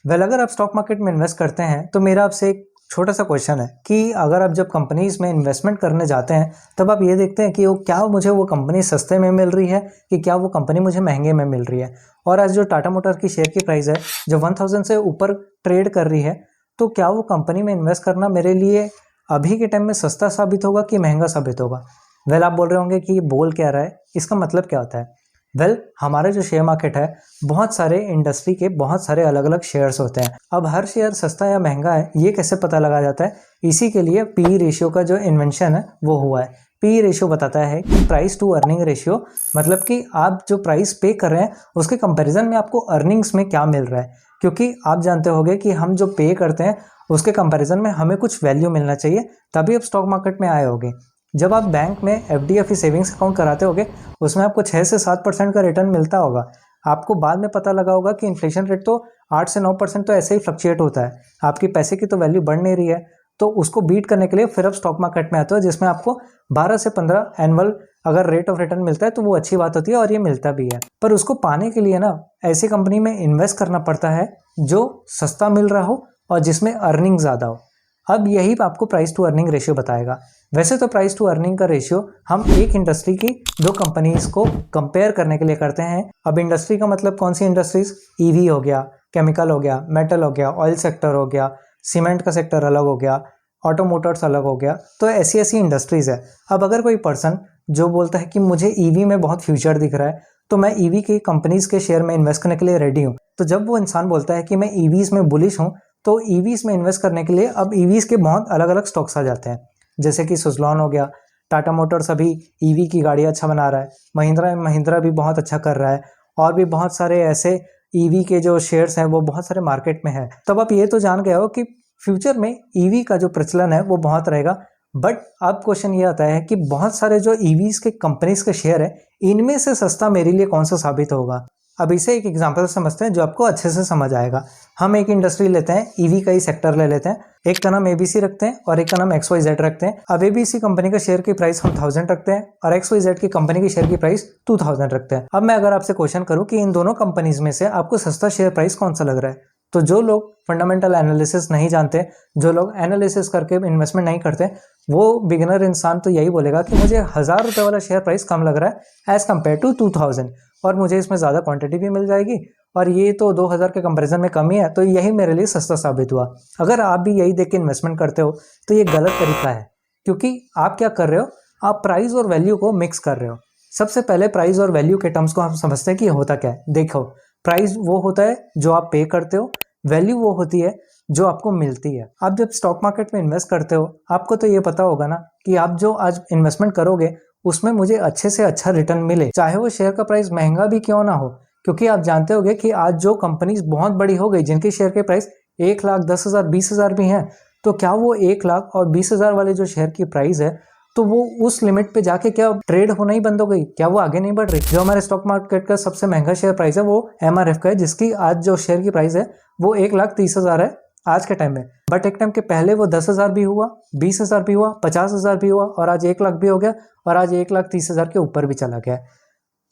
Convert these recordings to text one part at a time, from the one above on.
अगर आप stock market में इन्वेस्ट करते हैं तो मेरा आपसे एक छोटा सा क्वेश्चन है कि अगर आप जब कंपनीज में इन्वेस्टमेंट करने जाते हैं तब आप ये देखते हैं कि वो कंपनी सस्ते में मिल रही है कि क्या वो कंपनी मुझे महंगे में मिल रही है। और आज जो टाटा मोटर की शेयर की प्राइस है जो 1000 से ऊपर ट्रेड कर रही है, तो क्या वो कंपनी में इन्वेस्ट करना मेरे लिए अभी के टाइम में सस्ता साबित होगा कि महंगा साबित होगा। आप बोल रहे होंगे कि ये बोल क्या रहा है, इसका मतलब क्या होता है। हमारे जो शेयर मार्केट है, बहुत सारे इंडस्ट्री के बहुत सारे अलग अलग शेयर्स होते हैं। अब हर शेयर सस्ता या महंगा है ये कैसे पता लगा जाता है, इसी के लिए पी रेशियो का जो इन्वेंशन है वो हुआ है। पी रेशियो बताता है कि प्राइस टू अर्निंग रेशियो, मतलब कि आप जो प्राइस पे कर रहे हैं उसके कंपैरिजन में आपको अर्निंग्स में क्या मिल रहा है। क्योंकि आप जानते होंगे कि हम जो पे करते हैं उसके कंपैरिजन में हमें कुछ वैल्यू मिलना चाहिए, तभी आप स्टॉक मार्केट में आए होंगे। जब आप बैंक में एफडी या फिर सेविंग्स अकाउंट कराते होगे उसमें आपको 6 से 7% का रिटर्न मिलता होगा। आपको बाद में पता लगा होगा कि इन्फ्लेशन रेट तो 8 से 9% तो ऐसे ही फ्लक्चुएट होता है, आपकी पैसे की तो वैल्यू बढ़ नहीं रही है। तो उसको बीट करने के लिए फिर आप स्टॉक मार्केट में आते हो जिसमें आपको 12 से 15 एनुअल अगर रेट ऑफ रिटर्न मिलता है तो वो अच्छी बात होती है और ये मिलता भी है। पर उसको पाने के लिए ना ऐसी कंपनी में इन्वेस्ट करना पड़ता है जो सस्ता मिल रहा हो और जिसमें अर्निंग ज़्यादा हो। अब यही आपको प्राइस टू अर्निंग रेशियो बताएगा। वैसे तो प्राइस टू अर्निंग का रेशियो हम एक इंडस्ट्री की दो कंपनीज को कंपेयर करने के लिए करते हैं। अब इंडस्ट्री का मतलब कौन सी इंडस्ट्रीज, ईवी हो गया, केमिकल हो गया, मेटल हो गया, ऑयल सेक्टर हो गया, सीमेंट का सेक्टर अलग हो गया, ऑटोमोटर्स अलग हो गया, तो ऐसी ऐसी इंडस्ट्रीज है। अब अगर कोई पर्सन जो बोलता है कि मुझे ईवी में बहुत फ्यूचर दिख रहा है तो मैं ईवी की कंपनीज के शेयर में इन्वेस्ट करने के लिए रेडी हूँ, तो जब वो इंसान बोलता है कि मैं ईवीज में बुलिश हूँ तो ईवीज में इन्वेस्ट करने के लिए अब ईवीज के बहुत अलग अलग स्टॉक्स आ जाते हैं। जैसे कि सुज़लॉन हो गया, टाटा मोटर्स अभी ईवी की गाड़ी अच्छा बना रहा है, महिंद्रा महिंद्रा भी बहुत अच्छा कर रहा है, और भी बहुत सारे ऐसे ईवी के जो शेयर्स हैं वो बहुत सारे मार्केट में है। तब आप ये तो जान गए हो कि फ्यूचर में ईवी का जो प्रचलन है वो बहुत रहेगा। बट अब क्वेश्चन ये आता है कि बहुत सारे जो ईवीज के कंपनीज के शेयर है इनमें से सस्ता मेरे लिए कौन सा साबित होगा। अब इसे एक एग्जांपल समझते हैं जो आपको अच्छे से समझ आएगा। हम एक इंडस्ट्री लेते हैं, ईवी का ही सेक्टर ले लेते हैं, एक का नाम एबीसी रखते हैं और एक का नाम XYZ रखते हैं। अब एबीसी कंपनी का शेयर की प्राइस हम 1000 रखते हैं और XYZ की कंपनी की शेयर की प्राइस 2000 रखते हैं। अब मैं अगर आपसे क्वेश्चन करूं कि इन दोनों कंपनीज में से आपको सस्ता शेयर प्राइस कौन सा लग रहा है, तो जो लोग फंडामेंटल एनालिसिस नहीं जानते, जो लोग एनालिसिस करके इन्वेस्टमेंट नहीं करते, वो बिगिनर इंसान तो यही बोलेगा कि मुझे 1000 रुपये वाला शेयर प्राइस कम लग रहा है एज कम्पेयर टू 2000, और मुझे इसमें ज़्यादा क्वांटिटी भी मिल जाएगी और ये तो 2000 के कंपैरिजन में कम ही है, तो यही मेरे लिए सस्ता साबित हुआ। अगर आप भी यही देख के इन्वेस्टमेंट करते हो तो ये गलत तरीका है, क्योंकि आप क्या कर रहे हो, आप प्राइस और वैल्यू को मिक्स कर रहे हो। सबसे पहले प्राइस और वैल्यू के टर्म्स को हम समझते हैं कि होता क्या है। देखो, प्राइस वो होता है जो आप पे करते हो, वैल्यू वो होती है जो आपको मिलती है। आप जब स्टॉक मार्केट में इन्वेस्ट करते हो आपको तो ये पता होगा ना कि आप जो आज इन्वेस्टमेंट करोगे उसमें मुझे अच्छे से अच्छा रिटर्न मिले, चाहे वो शेयर का प्राइस महंगा भी क्यों ना हो। क्योंकि आप जानते होंगे कि आज जो कंपनीज बहुत बड़ी हो गई जिनके शेयर के प्राइस 1,10,000 20,000 भी हैं, तो क्या वो 1,00,000 और 20,000 वाले जो शेयर की प्राइस है तो वो उस लिमिट पे जाके क्या ट्रेड होना ही बंद हो गई, क्या वो आगे नहीं बढ़ रही। जो हमारे स्टॉक मार्केट का सबसे महंगा शेयर प्राइस है वो MRF का है, जिसकी आज जो शेयर की प्राइस है वो 1,30,000 है आज के टाइम में। बट एक टाइम के पहले वो 10,000 भी हुआ, 20,000 भी हुआ, 50,000 भी हुआ और आज 1,00,000 भी हो गया और आज 1,30,000 के ऊपर भी चला गया।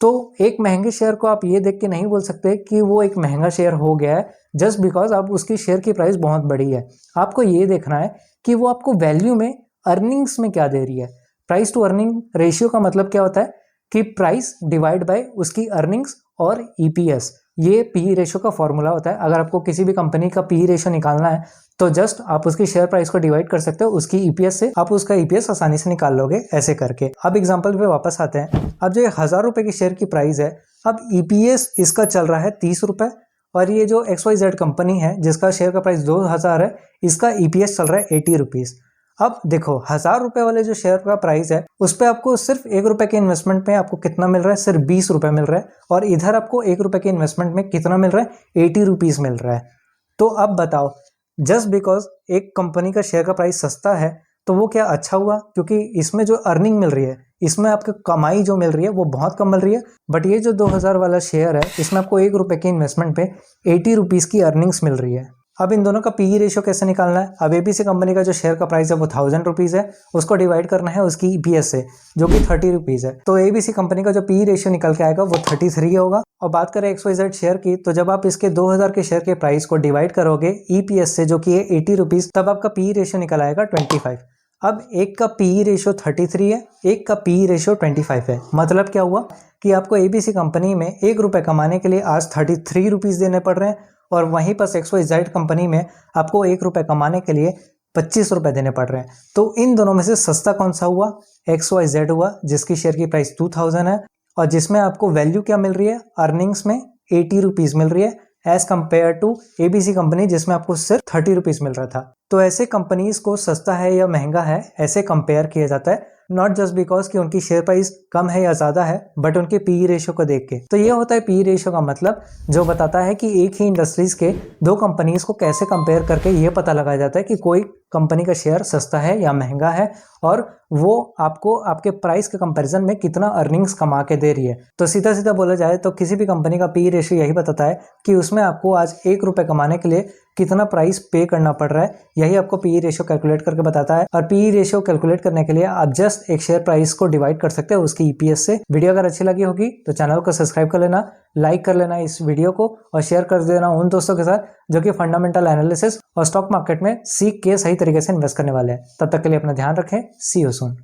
तो एक महंगे शेयर को आप ये देख के नहीं बोल सकते कि वो एक महंगा शेयर हो गया है जस्ट बिकॉज आप उसकी शेयर की प्राइस बहुत बड़ी है। आपको ये देखना है कि वो आपको वैल्यू में, अर्निंग्स में क्या दे रही है। प्राइस टू अर्निंग रेशियो का मतलब क्या होता है कि प्राइस डिवाइड बाय उसकी अर्निंग्स और EPS, ये पी रेशियो का फॉर्मूला होता है। अगर आपको किसी भी कंपनी का पी रेशियो निकालना है तो जस्ट आप उसकी शेयर प्राइस को डिवाइड कर सकते हो उसकी EPS से, आप उसका EPS आसानी से निकाल लोगे ऐसे करके। अब एग्जांपल पे वापस आते हैं। अब जो 1000 रुपए की शेयर की प्राइस है, अब EPS इसका चल रहा है 30 रुपए, और ये जो XYZ कंपनी है जिसका शेयर का प्राइस 2000 है, इसका EPS चल रहा है 80 रुपीज। अब देखो 1000 रुपए वाले जो शेयर का प्राइस है उस पर आपको सिर्फ 1 रुपए के इन्वेस्टमेंट में आपको कितना मिल रहा है, सिर्फ 20 रुपए मिल रहा है, और इधर आपको 1 रुपए के इन्वेस्टमेंट में कितना मिल रहा है, 80 रुपीज मिल रहा है। तो अब बताओ, जस्ट बिकॉज एक कंपनी का शेयर का प्राइस सस्ता है तो वो क्या अच्छा हुआ, क्योंकि इसमें जो अर्निंग मिल रही है, इसमें आपको कमाई जो मिल रही है वो बहुत कम मिल रही है। बट ये जो 2000 वाला शेयर है इसमें आपको 1 रुपए के इन्वेस्टमेंट पे 80 रुपीज की अर्निंग्स मिल रही है। अब इन दोनों का पीई रेशियो कैसे निकालना है? अब एबीसी कंपनी का जो शेयर का प्राइस है वो 1000 रुपीज़ है, उसको डिवाइड करना है उसकी ईपीएस से जो कि 30 रुपीज़ है। तो एबीसी कंपनी का जो पीई रेशियो निकल के आएगा वो 33 होगा। और बात करें XYZ शेयर की, तो जब आप इसके 2000 के शेयर के प्राइस को डिवाइड करोगे ईपीएस से जो कि है 80 रुपीज़, तब आपका पीई रेशियो निकल आएगा 25। अब एक का पीई रेशियो 33 है, एक का पीई रेशियो 25 है। मतलब क्या हुआ कि आपको एबीसी कंपनी में 1 रुपये कमाने के लिए आज 33 रुपीज़ देने पड़ रहे हैं, और वहीं पर XYZ कंपनी में आपको 1 रुपये कमाने के लिए 25 रुपये देने पड़ रहे हैं। तो इन दोनों में से सस्ता कौन सा हुआ? XYZ हुआ, जिसकी शेयर की प्राइस 2000 है और जिसमें आपको वैल्यू क्या मिल रही है? अर्निंग्स में 80 रुपीज़ मिल रही है, as compare to ABC company जिसमें आपको सिर्फ 30 रुपीज़ मिल रहा था। तो ऐसे कंपनीज को सस्ता है या महंगा है ऐसे कंपेयर किया जाता है, नॉट जस्ट बिकॉज कि उनकी शेयर प्राइस कम है या ज़्यादा है, बट उनके पीई रेशियो को देख के। तो ये होता है पीई रेशियो का मतलब, जो बताता है कि एक ही इंडस्ट्रीज के दो कंपनीज को कैसे कंपेयर करके ये पता लगाया जाता है कि कोई कंपनी का शेयर सस्ता है या महंगा है, और वो आपको आपके प्राइस के कंपैरिजन में कितना अर्निंग्स कमा के दे रही है। तो सीधा सीधा बोला जाए तो किसी भी कंपनी का पीई रेशियो यही बताता है कि उसमें आपको आज 1 रुपये कमाने के लिए कितना प्राइस पे करना पड़ रहा है, यही आपको पीई रेशियो कैलकुलेट करके बताता है। और पीई रेशियो कैलकुलेट करने के लिए आप जस्ट एक शेयर प्राइस को डिवाइड कर सकते हो उसकी ईपीएस से। वीडियो अगर अच्छी लगी होगी तो चैनल को सब्सक्राइब कर लेना, लाइक कर लेना इस वीडियो को, और शेयर कर देना उन दोस्तों के साथ जो कि फंडामेंटल एनालिसिस और स्टॉक मार्केट में सीख के सही तरीके से इन्वेस्ट करने वाले हैं। तब तक के लिए अपना ध्यान रखें। सी यू सून।